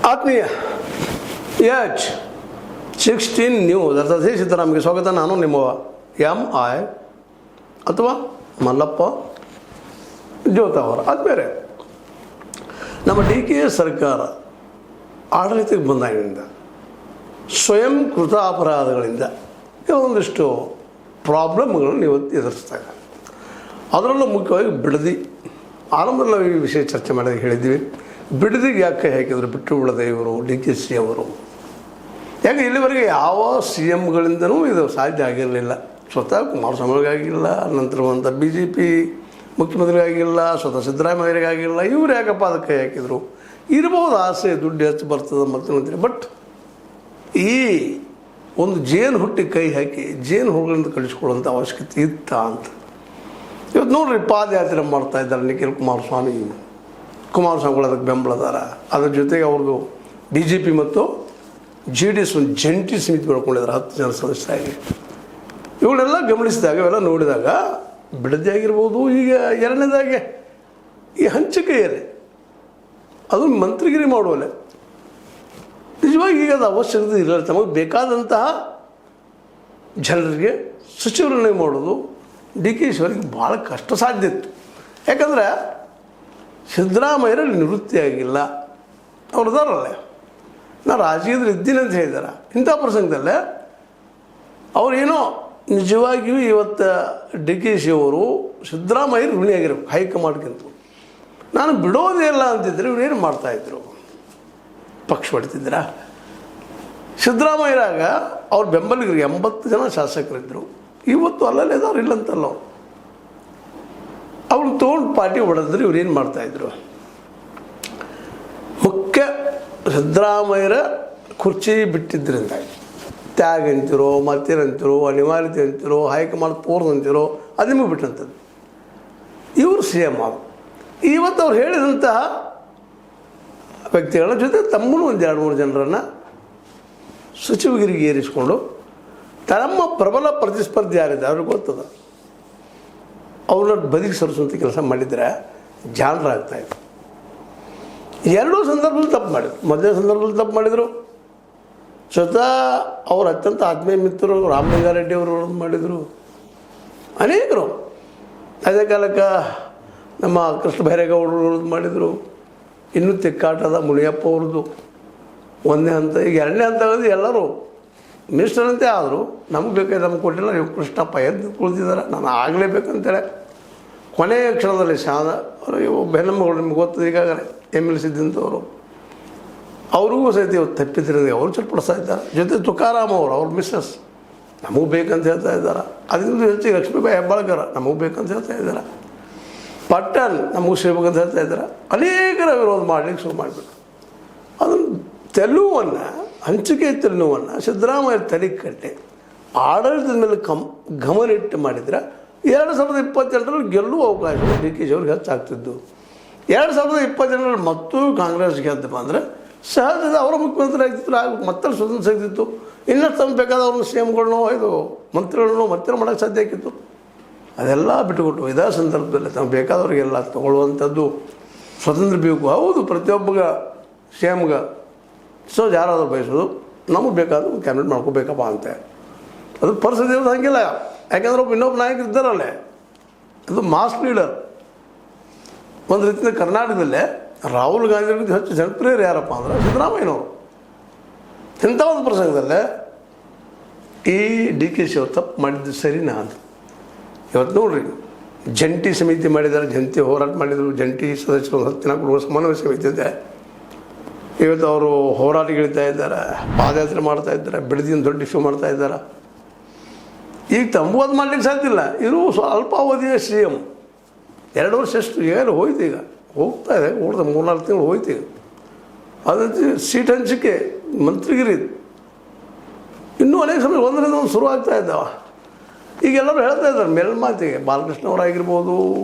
ಆತ್ಮೀಯ H16 news ಅರ್ಥಾತ್ ಸಿದ್ದರಾಮಯ್ಯ ಸ್ವಾಗತ. ನಾನು ನಿಮ್ಮ MI ಅಥವಾ ಮಲ್ಲಪ್ಪ ಜೋತಾವರ. ಅದು ಬೇರೆ. ನಮ್ಮ DK ಸರ್ಕಾರ ಆಡಳಿತಕ್ಕೆ ಬಂದಾಗಿನಿಂದ ಸ್ವಯಂ ಕೃತ ಅಪರಾಧಗಳಿಂದ ಒಂದಿಷ್ಟು ಪ್ರಾಬ್ಲಮ್ಗಳನ್ನು ಇವತ್ತು ಎದುರಿಸ್ತಾ ಇದೆ. ಅದರಲ್ಲೂ ಮುಖ್ಯವಾಗಿ ಬಿಡದಿ. ಆರಂಭದಲ್ಲಿ ನಾವು ಈ ವಿಷಯ ಚರ್ಚೆ ಮಾಡಿ ಹೇಳಿದ್ವಿ. ಬಿಡದಿಗೆ ಯಾಕೆ ಹಾಕಿದ್ರು ಬಿಟ್ಟು ಬಿಡದೆ ಇವರು DKC ಅವರು? ಯಾಕೆ ಇಲ್ಲಿವರೆಗೆ ಯಾವ CMಗಳಿಂದನೂ ಇದು ಸಾಧ್ಯ ಆಗಿರಲಿಲ್ಲ. ಸ್ವತಃ ಕುಮಾರಸ್ವಾಮಿಗಾಗಿಲ್ಲ, ನಂತರ ಬಂದ BJP ಮುಖ್ಯಮಂತ್ರಿಗಾಗಿಲ್ಲ, ಸ್ವತಃ ಸಿದ್ದರಾಮಯ್ಯರಿಗಾಗಿಲ್ಲ. ಇವ್ರು ಯಾಕಪ್ಪ ಅದಕ್ಕೆ ಹಾಕಿದರು? ಇರ್ಬೋದು ಆಸೆ, ದುಡ್ಡು ಹೆಚ್ಚು ಬರ್ತದೆ ಮುಖ್ಯಮಂತ್ರಿ. ಬಟ್ ಈ ಒಂದು ಜೇನು ಹುಟ್ಟಿ ಕೈ ಹಾಕಿ ಜೇನು ಹುಳುಗಳಿಂದ ಕಳಿಸ್ಕೊಳ್ಳೋಂಥ ಅವಶ್ಯಕತೆ ಇತ್ತ ಅಂತ ಇವತ್ತು ನೋಡ್ರಿ. ಪಾದಯಾತ್ರೆ ಮಾಡ್ತಾ ಇದ್ದಾರೆ ನಿಖಿಲ್ ಕುಮಾರಸ್ವಾಮಿಗಳು ಅದಕ್ಕೆ ಬೆಂಬಲದಾರ. ಅದ್ರ ಜೊತೆಗೆ ಅವ್ರದ್ದು BJP ಮತ್ತು JDS ಒಂದು ಜಂಟಿ ಸಮಿತಿ ಮಾಡ್ಕೊಂಡಿದ್ದಾರೆ 10 ಜನ ಸದಸ್ಯರಾಗಿ. ಇವುಗಳೆಲ್ಲ ಗಮನಿಸಿದಾಗ ಇವೆಲ್ಲ ನೋಡಿದಾಗ ಬಿಡದಿ ಆಗಿರ್ಬೋದು. ಈಗ ಎರಡನೇದಾಗೆ ಈ ಹಂಚಿಕೆಯಲ್ಲಿ ಅದು ಮಂತ್ರಿಗಿರಿ ಮಾಡುವಲ್ಲೇ ನಿಜವಾಗಿ ಈಗ ಅದು ಅವಶ್ಯಕತೆ ಇರಲ್ಲ. ತಮಗೆ ಬೇಕಾದಂತಹ ಜನರಿಗೆ ಸಚಿವರನ್ನೇ ಮಾಡೋದು DKC ಅವರಿಗೆ ಭಾಳ ಕಷ್ಟ ಸಾಧ್ಯ ಇತ್ತು. ಯಾಕಂದರೆ ಸಿದ್ದರಾಮಯ್ಯರಲ್ಲಿ ನಿವೃತ್ತಿ ಆಗಿಲ್ಲ. ಅವ್ರು ಇದಾರಲ್ಲೇ, ನಾ ರಾಜಕೀಯದಲ್ಲಿ ಇದ್ದೀನಿ ಅಂತ ಹೇಳಿದಾರೆ. ಇಂಥ ಪ್ರಸಂಗದಲ್ಲೇ ಅವರೇನೋ ನಿಜವಾಗಿಯೂ ಇವತ್ತು DKC ಅವರು ಸಿದ್ದರಾಮಯ್ಯ ಋಣಿಯಾಗಿರ್ಬೇಕು ಹೈಕಮಾಂಡ್ಗಿಂತ. ನಾನು ಬಿಡೋದೇ ಇಲ್ಲ ಅಂತಿದ್ರೆ ಇವ್ರೇನು ಮಾಡ್ತಾಯಿದ್ರು? ಪಕ್ಷ ಹೊಡಿತಿದ್ದೀರಾ? ಸಿದ್ದರಾಮಯ್ಯರಾಗ ಅವ್ರ ಬೆಂಬಲಿಗರಿಗೆ 80 ಜನ ಶಾಸಕರಿದ್ದರು. ಇವತ್ತು ಅಲ್ಲಲ್ಲೇ ಇದ್ದವ್ರು ಇಲ್ಲಂತಲ್ಲ. ಅವ್ರನ್ನ ತೊಗೊಂಡು ಪಾರ್ಟಿ ಹೊಡೆದ್ರೆ ಇವ್ರೇನು ಮಾಡ್ತಾಯಿದ್ರು? ಮುಖ್ಯ ಸಿದ್ದರಾಮಯ್ಯರ ಕುರ್ಚಿ ಬಿಟ್ಟಿದ್ದರಿಂದ ತ್ಯಾಗ ಅಂತಿರೋ, ಮತ್ತೇನಂತಿರೋ, ಅನಿವಾರ್ಯತೆ ಅಂತಿರೋ, ಹೈಕಮಾಂಡ್ ತೋರ್ದು ಅಂತಿರೋ, ಅದು ನಿಮಗೆ ಬಿಟ್ಟಂಥದ್ದು. ಇವರು CM ಅವರು ಇವತ್ತು ಅವ್ರು ಹೇಳಿದಂತಹ ವ್ಯಕ್ತಿಗಳ ಜೊತೆ ತಮ್ಮನ್ನು ಒಂದು 2-3 ಜನರನ್ನು ಸಚಿವಗಿರಿಗೆ ಏರಿಸಿಕೊಂಡು ತಮ್ಮ ಪ್ರಬಲ ಪ್ರತಿಸ್ಪರ್ಧಿ ಯಾರಿದೆ ಅವ್ರಿಗೆ ಗೊತ್ತದ, ಅವ್ರನ್ನ ಬದಿಗೆ ಸರಿಸುವಂಥ ಕೆಲಸ ಮಾಡಿದರೆ ಜಾಣರಾಗ್ತಾಯಿದ್ರು. ಎರಡೂ ಸಂದರ್ಭದಲ್ಲಿ ತಪ್ಪು ಮಾಡಿದರು. ಮೊದಲನೇ ಸಂದರ್ಭದಲ್ಲಿ ತಪ್ಪು ಮಾಡಿದರು. ಸ್ವತಃ ಅವ್ರ ಅತ್ಯಂತ ಆತ್ಮೀಯ ಮಿತ್ರರು ರಾಮಲಿಂಗಾರೆಡ್ಡಿ ಅವರು ಮಾಡಿದರು. ಅನೇಕರು ಅದೇ ಕಾಲಕ್ಕೆ ನಮ್ಮ ಕೃಷ್ಣ ಬೈರೇಗೌಡರು ಮಾಡಿದರು. ಇನ್ನೂ ತಿಕ್ಕಾಟದ ಮುನಿಯಪ್ಪ ಅವ್ರದ್ದು ಒಂದನೇ ಹಂತ. ಈಗ ಎರಡನೇ ಹಂತ ಎಲ್ಲರೂ ಮಿನಿಸ್ಟರ್ ಆದರು. ನಮಗೆ ಬೇಕಾದ್ರೆ ನಮ್ಗೆ ಕೊಟ್ಟಿಲ್ಲ. ಇವು ಕೃಷ್ಣಪ್ಪ ಎದ್ದು ಕುಳಿತಿದ್ದಾರೆ, ನಾನು ಆಗಲೇಬೇಕಂತೇಳಿ ಕೊನೆಯ ಕ್ಷಣದಲ್ಲಿ ಇವು ಬೆನ್ನಮ್ಮಗಳು ನಿಮ್ಗೆ ಗೊತ್ತದ. ಈಗಾಗಲೇ MLC ಇದ್ದಂಥವ್ರು ಅವ್ರಿಗೂ ಸಹಿತ ಇವತ್ತು ತಪ್ಪಿದ್ರಿಂದ ಅವ್ರು ಚಟ್ಪಡಿಸ್ತಾ ಇದ್ದಾರೆ. ಜೊತೆ ತುಕಾರಾಮ್ ಅವ್ರ ಮಿಸ್ಸಸ್ ನಮಗೆ ಬೇಕಂತ ಹೇಳ್ತಾ ಇದ್ದಾರೆ. ಅದರಿಂದ ಹೆಚ್ಚಿಗೆ ಲಕ್ಷ್ಮೀಬಾಯಿ ಹೆಬ್ಬಾಳ್ಕರ್ ನಮಗೆ ಬೇಕಂತ ಹೇಳ್ತಾ ಇದ್ದಾರೆ. ಪಟ್ಟಣ್ ನಮಗೆ ಸೇರ್ಬೇಕಂತ ಹೇಳ್ತಾ ಇದ್ದಾರೆ. ಅನೇಕರ ವಿರೋಧ ಮಾಡಲಿಕ್ಕೆ ಶುರು ಮಾಡಿಬಿಟ್ಟು ಅದನ್ನು ತೆಲುವನ್ನು ಹಂಚಿಕೆ ತೆಲುವನ್ನು ಸಿದ್ದರಾಮಯ್ಯ ತಲೆ ಕಟ್ಟಿ ಆಡಳಿತದ ಮೇಲೆ ಗಮನ ಇಟ್ಟು ಮಾಡಿದರೆ 2028ರಲ್ಲಿ ಗೆಲ್ಲುವ ಅವಕಾಶ DKC ಅವ್ರಿಗೆ ಹೆಚ್ಚಾಗ್ತಿದ್ದು. 2028ರಲ್ಲಿ ಮತ್ತೂ ಕಾಂಗ್ರೆಸ್ ಗೆದ್ದಪ್ಪ ಅಂದರೆ ಸಹಜದ ಅವರ ಮುಖ್ಯಮಂತ್ರಿ ಆಗ್ತಿದ್ರು. ಮತ್ತೆ ಸ್ವತಂತ್ರ ಸಿಗ್ತಿತ್ತು. ಇನ್ನಷ್ಟು ತಮ್ಮ ಬೇಕಾದ ಅವ್ರನ್ನ CMಗಳನ್ನೋ ಇದು ಮಂತ್ರಿಗಳನ್ನೋ ಮತ್ತೆ ಮಾಡೋಕ್ಕೆ ಸಾಧ್ಯ ಆಗಿತ್ತು. ಅದೆಲ್ಲ ಬಿಟ್ಟುಕೊಟ್ಟು ಇದೇ ಸಂದರ್ಭದಲ್ಲಿ ತಮ್ಮ ಬೇಕಾದವ್ರಿಗೆಲ್ಲ ತೊಗೊಳ್ಳುವಂಥದ್ದು ಸ್ವತಂತ್ರ ಬೇಕು. ಹೌದು, ಪ್ರತಿಯೊಬ್ಬಗ CMಗೆ ಯಾರಾದರೂ ಬಯಸೋದು ನಮಗೆ ಬೇಕಾದರೂ ಕ್ಯಾಬಿನೆಟ್ ಮಾಡ್ಕೋಬೇಕಪ್ಪ ಅಂತ. ಅದು ಪರಿಸ್ಥಿತಿ ಹಂಗಿಲ್ಲ. ಯಾಕೆಂದ್ರೆ ಇನ್ನೊಬ್ಬ ನಾಯಕರು ಇದ್ದಾರಲ್ಲೇ, ಅದು ಮಾಸ್ ಲೀಡರ್. ಒಂದು ರೀತಿಯಿಂದ ಕರ್ನಾಟಕದಲ್ಲೇ ರಾಹುಲ್ ಗಾಂಧಿಗಿಂತ ಹೆಚ್ಚು ಜನಪ್ರಿಯರು ಯಾರಪ್ಪ ಅಂದ್ರೆ ಸಿದ್ದರಾಮಯ್ಯನವರು. ಇಂಥ ಒಂದು ಪ್ರಸಂಗದಲ್ಲೇ ಈ DKC ಅವರು ತಪ್ಪು ಮಾಡಿದ್ದು ಸರಿನಾ ಅಂತ ಇವತ್ತು ನೋಡ್ರಿ. ಜಂಟಿ ಸಮಿತಿ ಮಾಡಿದ್ದಾರೆ, ಜಂಟಿ ಹೋರಾಟ ಮಾಡಿದರು. ಜಂಟಿ ಸದಸ್ಯರು 10 ಜನ ಕೊಡುವ ಸಮನ್ವಯ ಸಮಿತಿ ಇದೆ. ಇವತ್ತು ಅವರು ಹೋರಾಟಗಿಳಿತಾ ಇದ್ದಾರೆ, ಪಾದಯಾತ್ರೆ ಮಾಡ್ತಾ ಇದ್ದಾರೆ, ಬಿಡದಿನ ದೊಡ್ಡ ಇಶ್ಯೂ ಮಾಡ್ತಾ ಇದ್ದಾರೆ. ಈಗ ತಂಬುವುದು ಮಾಡಲಿಕ್ಕೆ ಸಾಧ್ಯ ಇಲ್ಲ. ಇದು ಅಲ್ಪಾವಧಿಯ CM 2 ವರ್ಷ ಎಷ್ಟು ಏನು ಹೋಯ್ತು. ಈಗ ಹೋಗ್ತಾ ಇದೆ, ಉಳಿದ 3-4 ತಿಂಗಳು ಹೋಯ್ತು. ಈಗ ಅದಂತೆ ಸೀಟ್ ಹಂಚಿಕೆ ಮಂತ್ರಿಗಿರಿ ಇನ್ನೂ ಅನೇಕ ಸಮಯ ಒಂದರಿಂದ ಒಂದು ಶುರು ಆಗ್ತಾ ಇದ್ದಾವೆ. ಈಗೆಲ್ಲರೂ ಹೇಳ್ತಾ ಇದ್ದಾರೆ ಮೇಲ್ಮಾತಿಗೆ. ಬಾಲಕೃಷ್ಣ ಅವರಾಗಿರ್ಬೋದು,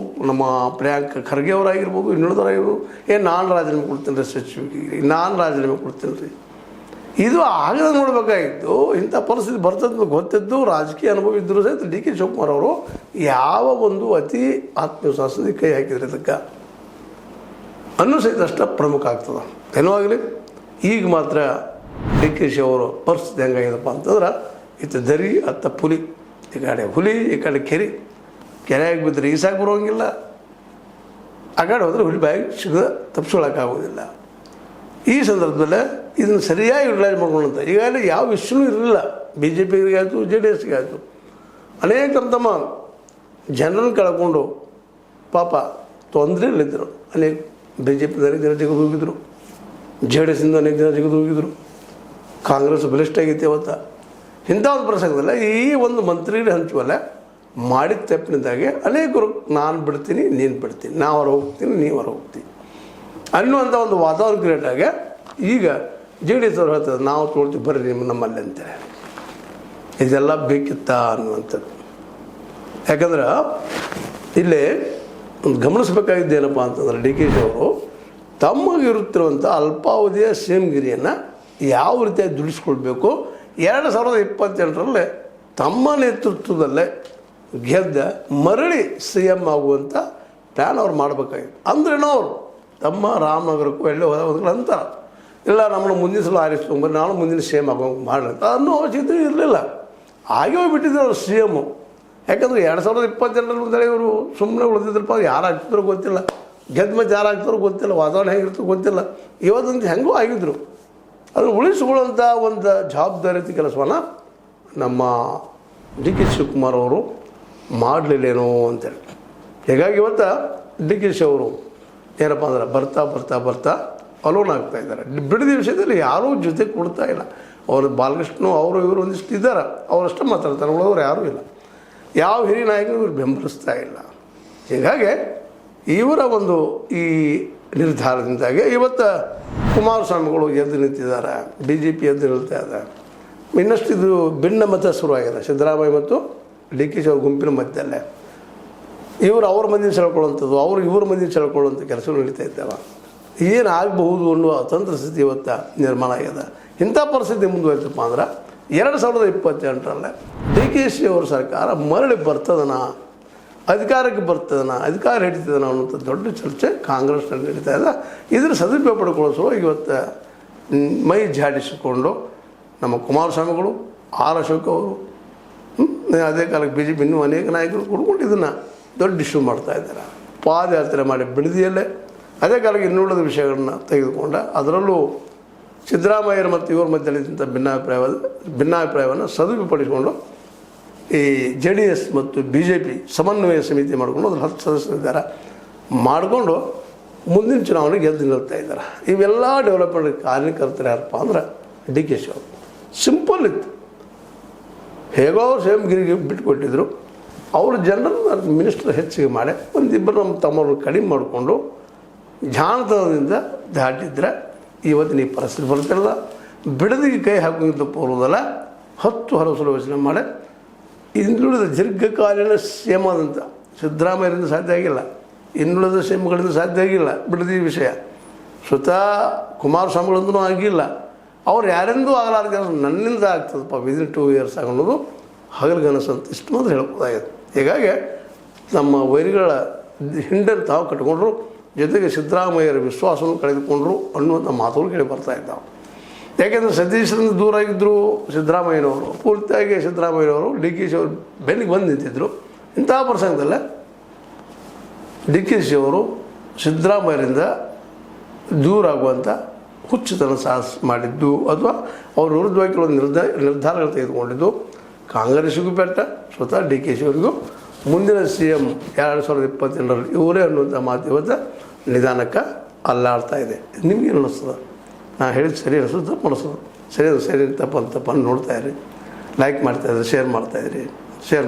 ನಮ್ಮ ಪ್ರಿಯಾಂಕ್ ಖರ್ಗೆ ಅವರಾಗಿರ್ಬೋದು, ಇನ್ನುಳಿದವರಾಗಿರ್ಬೋದು, ನಾನು ರಾಜೀನಾಮೆ ಕೊಡ್ತೀನಿ ರೀ ಸಚಿವರಿಗೆ, ನಾನು ರಾಜೀನಾಮೆ ಕೊಡ್ತೀನಿ ರೀ. ಇದು ಆಗದ ನೋಡಬೇಕಾಗಿತ್ತು. ಇಂಥ ಪರಿಸ್ಥಿತಿ ಬರ್ತದೆ ಗೊತ್ತಿದ್ದು ರಾಜಕೀಯ ಅನುಭವ ಇದ್ದರೂ ಸಹಿತ DK ಶಿವಕುಮಾರ್ ಅವರು ಯಾವ ಒಂದು ಅತಿ ಆತ್ಮವಿಶ್ವಾಸದಿಂದ ಕೈ ಹಾಕಿದ್ರೆ ಇದಕ್ಕೆ ಅನ್ನೋ ಸಹಿತ ಅಷ್ಟು ಪ್ರಮುಖ ಆಗ್ತದೆ. ಏನೋ ಆಗಲಿ ಈಗ ಮಾತ್ರ ಡಿ ಕೆ ಶಿ ಅವರು ಪರಿಸ್ಥಿತಿ ಹೆಂಗಾಗಿದಪ್ಪ ಅಂತಂದ್ರೆ ಇತ್ತು ದರಿ ಅತ್ತ ಪುಲಿ, ಈ ಕಡೆ ಹುಲಿ, ಈ ಕಡೆ ಕೆರೆಯಾಗಿ ಬಿದ್ದರೆ ಈಸಾಗಿ ಬರೋಂಗಿಲ್ಲ, ಆ ಕಡೆ ಹೋದರೆ ಹುಲಿ ಬಾಯಿಗೆ ಸಿಗದ ತಪ್ಪಿಸ್ಕೊಳಕ್ಕಾಗೋದಿಲ್ಲ. ಈ ಸಂದರ್ಭದಲ್ಲೇ ಇದನ್ನು ಸರಿಯಾಗಿ ಯುಟಿಲೈಸ್ ಮಾಡ್ಕೊಳ್ಳೋಂಥ ಈಗಾಗಲೇ ಯಾವ ಇಶ್ಯೂನೂ ಇರಲಿಲ್ಲ. ಬಿ ಜೆ ಪಿಗಾಯಿತು, ಜೆ ಡಿ ಎಸ್ಗೆ ಆಯಿತು, ಅನೇಕ ತಮ್ಮ ಜನರನ್ನು ಕಳ್ಕೊಂಡು ಪಾಪ ತೊಂದರೆಯಲ್ಲಿದ್ದರು. ಅನೇಕ ಬಿ ಜೆ ಪಿದ ಅನೇಕ ಜನ ತೆಗೆದು ಹೋಗಿದ್ರು, ಜೆ ಡಿ ಎಸ್ಸಿಂದ ಅನೇಕ ಜನ ತೆಗೆದು ಹೋಗಿದ್ರು. ಕಾಂಗ್ರೆಸ್ ಬಲಿಷ್ಠ ಆಗೈತೆ ಅವತ್ತು. ಇಂಥ ಒಂದು ಪ್ರಸಂಗದಲ್ಲ ಈ ಒಂದು ಮಂತ್ರಿಗಳು ಹಂಚುವಲ್ಲ ಮಾಡಿದ ತಪ್ಪಿನಿಂದಾಗೆ ಅನೇಕರು ನಾನು ಬಿಡ್ತೀನಿ, ನೀನು ಬಿಡ್ತೀನಿ, ನಾ ಹೊರ ಹೋಗ್ತೀನಿ, ನೀವು ಹೊರ ಹೋಗ್ತೀನಿ ಅನ್ನುವಂಥ ಒಂದು ವಾತಾವರಣ ಕ್ರಿಯೇಟ್ ಆಗಿ ಈಗ ಜೆ ಡಿ ಎಸ್ ಅವ್ರು ಹೇಳ್ತಾರೆ ನಾವು ತೊಗೊಳ್ತೀವಿ ಬರ್ರಿ ನಮ್ಮಲ್ಲಿ ಅಂತಾರೆ. ಇದೆಲ್ಲ ಬೇಕಿತ್ತ ಅನ್ನುವಂಥದ್ದು. ಯಾಕಂದ್ರೆ ಇಲ್ಲಿ ಗಮನಿಸಬೇಕಾಗಿದ್ದೇನಪ್ಪ ಅಂತಂದ್ರೆ ಡಿ ಕೆ ಶಿ ಅವರು ತಮಗಿರುತ್ತಿರುವಂಥ ಅಲ್ಪಾವಧಿಯ ಸೇಮ್ಗಿರಿಯನ್ನು ಯಾವ ರೀತಿಯಾಗಿ ದುಡಿಸ್ಕೊಳ್ಬೇಕು, 2028ರಲ್ಲಿ ತಮ್ಮ ನೇತೃತ್ವದಲ್ಲೇ ಗೆದ್ದ ಮರಳಿ ಸಿ ಎಮ್ ಆಗುವಂಥ ಪ್ಲ್ಯಾನ್ ಅವ್ರು ಮಾಡಬೇಕಾಗಿತ್ತು. ಅಂದ್ರೇನೋ ಅವರು ತಮ್ಮ ರಾಮನಗರಕ್ಕೂ ಎಲ್ಲೇ ಹೋದ ಅಂತಾರೆ, ಇಲ್ಲ ನಮ್ಮನ್ನು ಮುಂದಿನ ಸಲ ಆರಿಸ್ಕೊಂಬರ್ರಿ, ನಾನು ಮುಂದಿನ ಸಿ ಎಮ್ ಆಗೋಂಗೆ ಮಾಡಂತ ಅನ್ನೋ ಅವಶ್ಯಕತೆ ಇರಲಿಲ್ಲ. ಹಾಗೆ ಹೋಗ್ಬಿಟ್ಟಿದ್ರು ಅವರು ಸಿ ಎಮ್ಮು. ಯಾಕಂದರೆ 2028ರಲ್ಲಿ ಇವರು ಸುಮ್ಮನೆ ಉಳಿದಿದ್ರಪ್ಪ, ಯಾರು ಆಗ್ತಿದ್ರು ಗೊತ್ತಿಲ್ಲ, ಗೆದ್ದ ಮತ್ತೆ ಯಾರು ಆಗ್ತಾರೋ ಗೊತ್ತಿಲ್ಲ, ವಾತಾವರಣ ಹೇಗಿರ್ತೋ ಗೊತ್ತಿಲ್ಲ. ಇವತ್ತಂತ ಹೆಂಗೂ ಆಗಿದ್ರು. ಅದನ್ನು ಉಳಿಸ್ಕೊಳ್ಳೋಂಥ ಒಂದು ಜವಾಬ್ದಾರಿಯುತ ಕೆಲಸವನ್ನು ನಮ್ಮ ಡಿ ಕೆ ಶಿವಕುಮಾರ್ ಅವರು ಮಾಡಲಿಲ್ಲೇನೋ ಅಂತೇಳಿ. ಹೀಗಾಗಿ ಇವತ್ತು ಡಿ ಕೆ ಶಿ ಅವರು ಏನಪ್ಪ ಅಂದ್ರೆ ಬರ್ತಾ ಬರ್ತಾ ಬರ್ತಾ ಅಲೋನ್ ಆಗ್ತಾಯಿದ್ದಾರೆ. ಬಿಡದಿ ವಿಷಯದಲ್ಲಿ ಯಾರೂ ಜೊತೆ ಕೊಡ್ತಾ ಇಲ್ಲ. ಅವರು ಬಾಲಕೃಷ್ಣ ಅವರು ಇವರು ಒಂದಿಷ್ಟು ಇದ್ದಾರೆ, ಅವರಷ್ಟೇ ಮಾತಾಡ್ತಾರೆ, ಉಳಿದವರು ಯಾರೂ ಇಲ್ಲ. ಯಾವ ಹಿರಿಯ ನಾಯಕರು ಇವರು ಬೆಂಬಲಿಸ್ತಾ ಇಲ್ಲ. ಹೀಗಾಗಿ ಇವರ ಒಂದು ಈ ನಿರ್ಧಾರದಿಂದಾಗಿ ಇವತ್ತು ಕುಮಾರಸ್ವಾಮಿಗಳು ಎದ್ದು ನಿಂತಿದ್ದಾರೆ, ಬಿ ಜೆ ಪಿ ಎದ್ದು ನಿಲ್ತಾ ಇದೆ. ಇನ್ನಷ್ಟು ಇದು ಭಿನ್ನ ಮತ ಶುರುವಾಗಿದೆ. ಸಿದ್ದರಾಮಯ್ಯ ಮತ್ತು ಡಿ ಕೆ ಶಿ ಅವ್ರ ಗುಂಪಿನ ಮಧ್ಯದಲ್ಲೇ ಇವರು ಅವ್ರ ಮಂದಿನ ಸೆಳ್ಕೊಳ್ಳುವಂಥದ್ದು, ಅವರು ಇವ್ರ ಮಂದಿನ ಸೆಳ್ಕೊಳ್ಳುವಂಥ ಕೆಲಸಗಳು ನಡೀತಾ ಇದ್ದಾವೆ. ಏನಾಗಬಹುದು ಅನ್ನುವ ಅತಂತ್ರ ಸ್ಥಿತಿ ಇವತ್ತು ನಿರ್ಮಾಣ ಆಗಿದೆ. ಇಂಥ ಪರಿಸ್ಥಿತಿ ಮುಂದುವರಿತಪ್ಪ ಅಂದ್ರೆ 2028ರಲ್ಲಿ ಡಿ ಕೆ ಶಿ ಅವ್ರ ಸರ್ಕಾರ ಮರಳಿ ಬರ್ತದನ, ಅಧಿಕಾರಕ್ಕೆ ಬರ್ತದನ, ಅಧಿಕಾರ ಹಿಡಿತದನ ಅನ್ನೋಂಥ ದೊಡ್ಡ ಚರ್ಚೆ ಕಾಂಗ್ರೆಸ್ನಲ್ಲಿ ನಡೀತಾ ಇದೆ. ಇದರ ಸದುಪಯೋಗ ಪಡ್ಕೊಳ್ಳೋ ಇವತ್ತು ಮೈ ಜಾಡಿಸಿಕೊಂಡು ನಮ್ಮ ಕುಮಾರಸ್ವಾಮಿಗಳು, ಆರ್ ಅಶೋಕ್ ಅವರು, ಅದೇ ಕಾಲಕ್ಕೆ ಬಿ ಜೆ ಪಿ ಇನ್ನೂ ಅನೇಕ ನಾಯಕರು ಕೂಡ್ಕೊಂಡು ಇದನ್ನು ದೊಡ್ಡ ಇಶ್ಯೂ ಮಾಡ್ತಾ ಇದ್ದಾರೆ. ಪಾದಯಾತ್ರೆ ಮಾಡಿ ಬಿಡದಿಯಲ್ಲೇ ಅದೇ ಕಾಲಕ್ಕೆ ಇನ್ನುಳಿದ ವಿಷಯಗಳನ್ನ ತೆಗೆದುಕೊಂಡ ಅದರಲ್ಲೂ ಸಿದ್ದರಾಮಯ್ಯರ ಮತ್ತು ಇವ್ರ ಮಧ್ಯಲ್ಲಿದ್ದಂಥ ಭಿನ್ನಾಭಿಪ್ರಾಯವನ್ನು ಸದುಪಡಿಸಿಕೊಂಡು ಈ ಜೆ ಡಿ ಎಸ್ ಮತ್ತು ಬಿ ಜೆ ಪಿ ಸಮನ್ವಯ ಸಮಿತಿ ಮಾಡಿಕೊಂಡು ಅದ್ರ 10 ಸದಸ್ಯರಿದ್ದಾರೆ ಮಾಡಿಕೊಂಡು ಮುಂದಿನ ಚುನಾವಣೆಗೆ ಗೆದ್ದು ನಿಲ್ತಾ ಇದ್ದಾರೆ. ಇವೆಲ್ಲ ಡೆವಲಪ್ಮೆಂಟ್ ಕಾರ್ಯಕರ್ತರು ಯಾರಪ್ಪ ಅಂದ್ರೆ ಡಿ ಕೆ ಶಿ ಅವರು. ಸಿಂಪಲ್ ಇತ್ತು. ಹೇಗೋ ಅವ್ರು ಸೇಮ್ ಗಿರಿಗೆ ಬಿಟ್ಟುಕೊಟ್ಟಿದ್ರು. ಅವರು ಜನರನ್ನು ಮಿನಿಸ್ಟರ್ ಹೆಚ್ಚಿಗೆ ಮಾಡಿ ಒಂದಿಬ್ಬರು ನಮ್ಮ ತಮ್ಮವ್ರನ್ನ ಕಡಿಮೆ ಮಾಡಿಕೊಂಡು ಜಾಣತನದಿಂದ ದಾಟಿದ್ರೆ ಇವತ್ತಿನ ಈ ಪರಿಸ್ಥಿತಿ ಬರ್ತಿರಲ್ಲ. ಬಿಡದಿಗೆ ಕೈ ಹಾಕೋದು ಪೂರ್ವದಲ್ಲ 10 ಹರಸಲು ಯೋಚನೆ ಮಾಡಿ ಇನ್ನುಳಿದ ದೀರ್ಘಕಾಲೀನ ಸೇಮ್ ಆದಂಥ ಸಿದ್ದರಾಮಯ್ಯರಿಂದ ಸಾಧ್ಯ ಆಗಿಲ್ಲ, ಇನ್ನುಳಿದ ಸೇಮ್ಗಳಿಂದ ಸಾಧ್ಯ ಆಗಿಲ್ಲ. ಬಿಡದಿ ವಿಷಯ ಸ್ವತಃ ಕುಮಾರಸ್ವಾಮಿಗಳಿಂದನೂ ಆಗಿಲ್ಲ. ಅವ್ರು ಯಾರಿಂದೂ ಆಗಲಾರ್ದ ನನ್ನಿಂದ ಆಗ್ತದಪ್ಪ ವಿದಿನ್ 2 ಇಯರ್ಸ್ ಆಗೋದು ಹಗಲ್ಗನಸಂತ ಇಷ್ಟು ಮಾತ್ರ ಹೇಳ್ಬೋದಾಗಿದೆ. ಹೀಗಾಗಿ ನಮ್ಮ ವೈರಿಗಳ ಹಿಂಡನ್ನು ತಾವು ಕಟ್ಕೊಂಡ್ರು, ಜೊತೆಗೆ ಸಿದ್ದರಾಮಯ್ಯರ ವಿಶ್ವಾಸವನ್ನು ಕಳೆದುಕೊಂಡ್ರು ಅನ್ನುವಂಥ ಮಾತುಗಳು ಕೇಳಿ ಬರ್ತಾ ಇದ್ದಾವೆ. ಯಾಕೆಂದರೆ ಸತೀಶ್ರಿಂದ ದೂರ ಆಗಿದ್ದರು ಸಿದ್ದರಾಮಯ್ಯನವರು, ಪೂರ್ತಿಯಾಗಿ ಸಿದ್ದರಾಮಯ್ಯನವರು ಡಿ ಕೆ ಶಿ ಅವರು ಬೆನ್ನಿಗೆ ಬಂದು ನಿಂತಿದ್ದರು. ಇಂಥ ಪ್ರಸಂಗದಲ್ಲೇ ಡಿ ಕೆ ಶಿ ಅವರು ಸಿದ್ದರಾಮಯ್ಯರಿಂದ ದೂರ ಆಗುವಂಥ ಹುಚ್ಚುತನ ಸಾಹಸ ಮಾಡಿದ್ದು ಅಥವಾ ಅವ್ರ ವಿರುದ್ಧವಾಗಿ ಕೆಲವೊಂದು ನಿರ್ಧಾರಗಳು ತೆಗೆದುಕೊಂಡಿದ್ದು ಕಾಂಗ್ರೆಸ್ಸಿಗೂ ಬೆಟ್ಟ, ಸ್ವತಃ ಡಿ ಕೆ ಶಿ ಅವರಿಗೂ ಮುಂದಿನ ಸಿ ಎಮ್ 2028ರಲ್ಲಿ ಇವರೇ ಅನ್ನುವಂಥ ಮಾತು ಇವತ್ತು ನಿಧಾನಕ್ಕೆ ಅಲ್ಲಾಡ್ತಾ ಇದೆ. ನಿಮಗೇನು ಅನ್ನಿಸ್ತದೆ? ನಾನು ಹೇಳಿದ್ದು ಸರಿ ಅನಿಸೋದು ತಪ್ಪು ಅನಿಸೋದು? ಸರಿ ತಪ್ಪನ್ನು ನೋಡ್ತಾಯಿರಿ, ಲೈಕ್ ಮಾಡ್ತಾಯಿದ್ರಿ, ಶೇರ್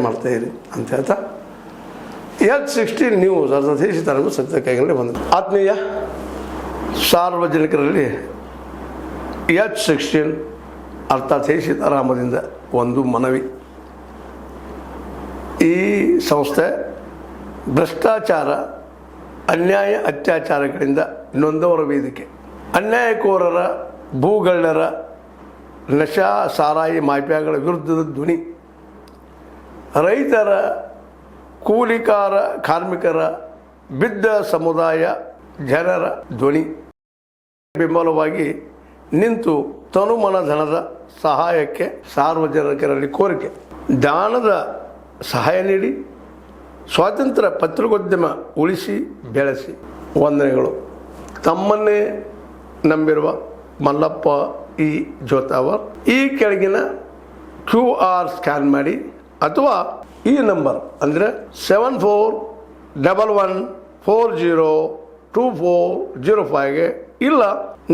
ಮಾಡ್ತಾಯಿರಿ ಅಂತ ಹೇಳ್ತಾ H16 ನ್ಯೂಸ್ ಅರ್ಥಾತ್ ಸೀತಾರಾಮ ಸತ್ಯ ಕೈಗೊಂಡು ಬಂದರು. ಆತ್ಮೀಯ ಸಾರ್ವಜನಿಕರಲ್ಲಿ H16 ಅರ್ಥಾತ್ ಸೀತಾರಾಮದಿಂದ ಒಂದು ಮನವಿ. ಈ ಸಂಸ್ಥೆ ಭ್ರಷ್ಟಾಚಾರ, ಅನ್ಯಾಯ, ಅತ್ಯಾಚಾರಗಳಿಂದ ನೊಂದವರ ವೇದಿಕೆ, ಅನ್ಯಾಯಕೋರರ, ಭೂಗಳ್ಳರ, ನಶಾ ಸಾರಾಯಿ ಮಾಫಿಯಾಗಳ ವಿರುದ್ಧದ ಧ್ವನಿ, ರೈತರ, ಕೂಲಿಕಾರ, ಕಾರ್ಮಿಕರ, ಬಿದ್ದ ಸಮುದಾಯ ಜನರ ಧ್ವನಿ ಬೆಂಬಲವಾಗಿ ನಿಂತು ತನುಮನ ಧನದ ಸಹಾಯಕ್ಕೆ ಸಾರ್ವಜನಿಕರಲ್ಲಿ ಕೋರಿಕೆ. ದಾನದ ಸಹಾಯ ನೀಡಿ ಸ್ವಾತಂತ್ರ್ಯ ಪತ್ರಿಕೋದ್ಯಮ ಉಳಿಸಿ ಬೆಳೆಸಿ. ವಂದನೆಗಳು. ತಮ್ಮನ್ನೇ ನಂಬಿರುವ ಮಲ್ಲಪ್ಪ ಇ ಜೋತಾವರ್. ಈ ಕೆಳಗಿನ QR ಸ್ಕ್ಯಾನ್ ಮಾಡಿ ಅಥವಾ ಈ ನಂಬರ್ ಅಂದರೆ 7411402405ಗೆ ಇಲ್ಲ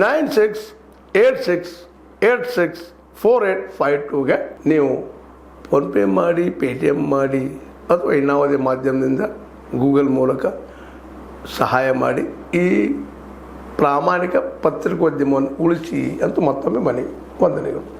9686864852ಗೆ ನೀವು ಫೋನ್ಪೇ ಮಾಡಿ, ಪೇಟಿಎಮ್ ಮಾಡಿ ಅಥವಾ ಇನ್ನಾವುದೇ ಮಾಧ್ಯಮದಿಂದ ಗೂಗಲ್ ಮೂಲಕ ಸಹಾಯ ಮಾಡಿ ಈ ಪ್ರಾಮಾಣಿಕ ಪತ್ರಿಕೋದ್ಯಮವನ್ನು ಉಳಿಸಿ ಅಂತ ಮತ್ತೊಮ್ಮೆ ಮನವಿ. ವಂದನೆಗಳು.